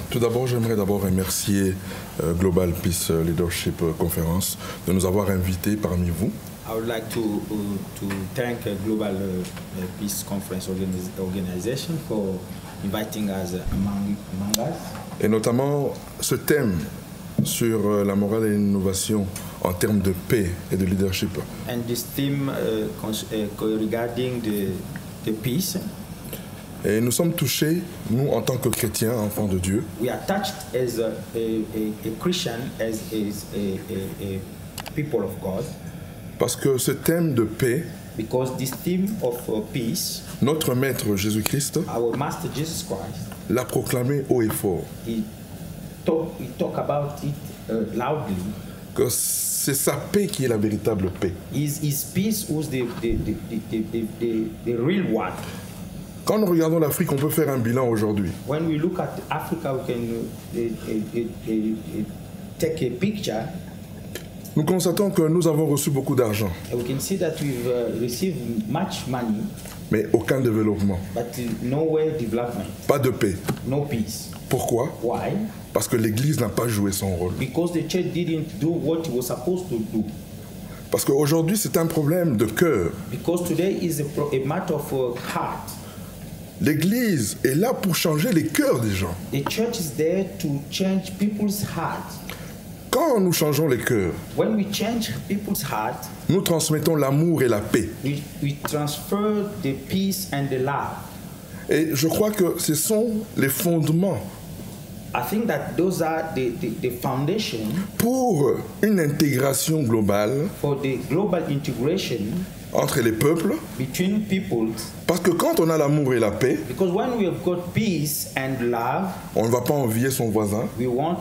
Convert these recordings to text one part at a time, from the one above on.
Tout d'abord, j'aimerais remercier Global Peace Leadership Conference de nous avoir invités parmi vous. I would like to thank Global Peace Conference Organization for inviting us among us. Et notamment ce thème sur la morale et l'innovation en termes de paix et de leadership. And this theme regarding the peace. Et nous sommes touchés, nous en tant que chrétiens, enfants de Dieu. We are touched as a Christian, as a people of God. Parce que ce thème de paix, because this theme of peace, notre Maître Jésus-Christ, our Master Jesus Christ, l'a proclamé haut et fort. He talk about it loudly. Que c'est sa paix qui est la véritable paix. His peace was the real one. Quand nous regardons l'Afrique, on peut faire un bilan aujourd'hui. When we look at Africa, we can take a picture. Nous constatons que nous avons reçu beaucoup d'argent. We can see that we've received much money. Mais aucun développement. But nowhere development. Pas de paix. No peace. Pourquoi? Why? Parce que l'Église n'a pas joué son rôle. Because the church didn't do what it was supposed to do. Parce qu'aujourd'hui, c'est un problème de cœur. Because today is a matter of heart. L'Église est là pour changer les cœurs des gens. The church is there to change people's hearts. Quand nous changeons les cœurs, when we change people's hearts, nous transmettons l'amour et la paix. We transfer the peace and the love. Et je crois que ce sont les fondements. I think that those are the foundation pour une intégration globale for the global integration entre les peuples. Between peoples. Parce que quand on a l'amour et la paix, because when we have got peace and love, on ne va pas envier son voisin. We won't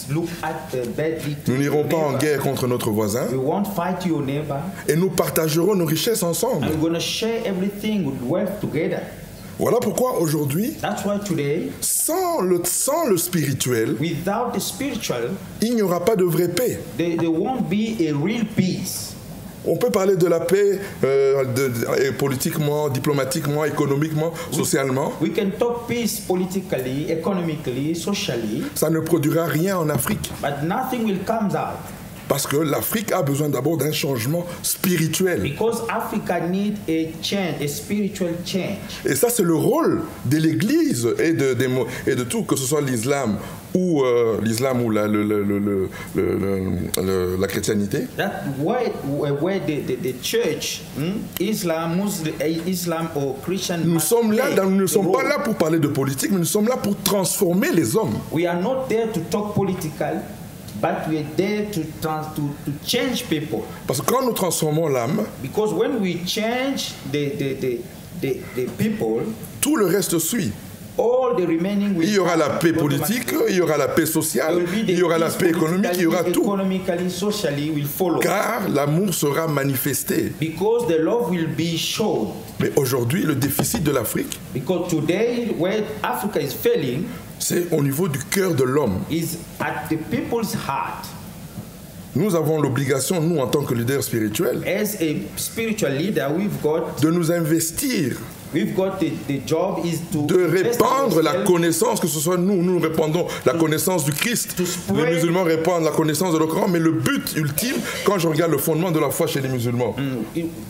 look at badly. Nous n'irons pas en guerre contre notre voisin. We won't fight your neighbor. Et nous partagerons nos richesses ensemble. And we're going to share everything with wealth together. Voilà pourquoi aujourd'hui, sans le spirituel, without the spiritual, il n'y aura pas de vraie paix. There won't be a real peace. On peut parler de la paix politiquement, diplomatiquement, économiquement, socialement. We can talk peace politically, economically, socially. Ça ne produira rien en Afrique. But nothing will come out. Parce que l'Afrique a besoin d'abord d'un changement spirituel. Because Africa needs a change, a spiritual change. Et ça, c'est le rôle de l'Église et de tout, que ce soit l'islam ou la chrétienté. That where the church, Islam or Christian. Nous ne sommes pas là pour parler de politique, mais nous sommes là pour transformer les hommes. We are not there to talk political. But we are there to change people. Parce que quand nous transformons l'âme, because when we change the people, tout le reste suit. All the remaining will il y aura la paix politique, il y aura la paix sociale, il y aura la paix économique, il y aura tout. Socially will follow. Car l'amour sera manifesté. Because the love will be shown. Mais aujourd'hui, le déficit de l'Afrique, because today where Africa is failing, c'est au niveau du cœur de l'homme. Is at the people's heart. Nous avons l'obligation, nous en tant que leaders spirituels, as a spiritual leader, we've got de nous investir. We've got the job is to de répandre la connaissance, que ce soit nous répandons la connaissance du Christ, les musulmans répandent la connaissance de le Coran, mais le but ultime, quand je regarde le fondement de la foi chez les musulmans,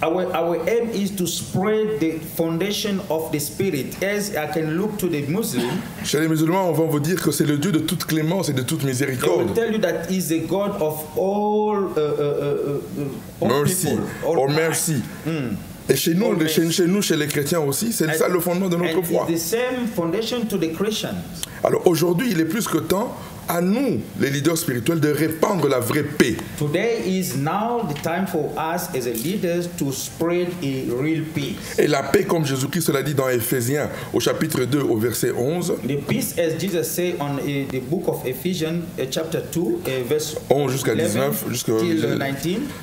our aim is to spread the foundation of the spirit. As I can look to the Muslim, chez les musulmans, on va vous dire que c'est le Dieu de toute clémence et de toute miséricorde. I will tell you that He's the God of all mercy, people, or mercy. Et chez les chrétiens aussi, c'est ça le fondement de notre foi. Alors aujourd'hui, il est plus que temps à nous, les leaders spirituels, de répandre la vraie paix. Today is now the time for us as a leaders to spread a real peace. Et la paix, comme Jésus-Christ l'a dit dans Éphésiens, au chapitre 2, au verset 11. The peace, as Jesus said on the book of Ephesians, chapter 2, verse 11 jusqu'à 19, jusqu'à 19.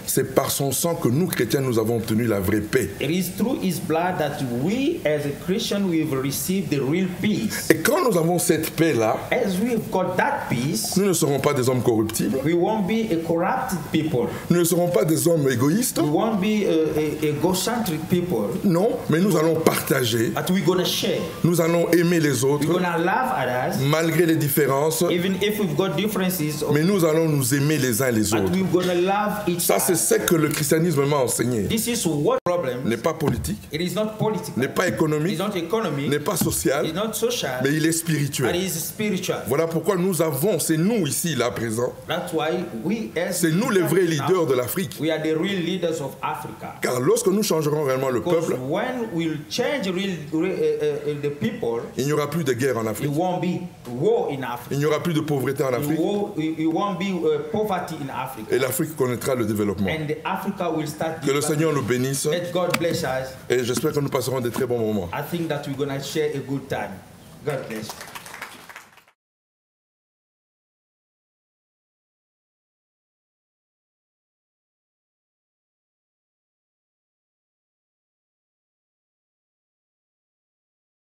C'est par son sang que nous, chrétiens, nous avons obtenu la vraie paix. It is through His blood that we, as a Christian, we've received the real peace. Et quand nous avons cette paix-là, as we've got that peace, peace, nous ne serons pas des hommes corruptibles. we won't be a corrupted people. Nous ne serons pas des hommes égoïstes. We won't be a egocentric people. Non, mais nous allons partager. But we're going to share. Nous allons aimer les We're autres, going to love others, malgré les différences. even if we've got differences. Mais nous allons nous aimer les uns les But autres. we're going to love each Ça, c'est other. ce que le christianisme m'a enseigné. This is what problem. N'est pas politique, It is not political. n'est pas It's économique, not economic. n'est pas social, It's not social. mais il est But spirituel. it is spiritual. Voilà pourquoi nous avons, c'est nous ici, là, présents, That's why we as c'est nous les vrais leaders de l'Afrique. we are the real leaders of Africa. Car lorsque nous changerons réellement le Because peuple, when we'll change the people, il n'y aura plus de guerre en it Afrique. won't be war in Africa. Il n'y aura plus de pauvreté en Afrique. It won't be poverty in Africa. Et l'Afrique connaîtra le développement. And Africa will start. Que le Seigneur nous bénisse. Let God bless us. Et j'espère que nous passerons des très bons moments. I think that we're gonna share a good time. God bless you.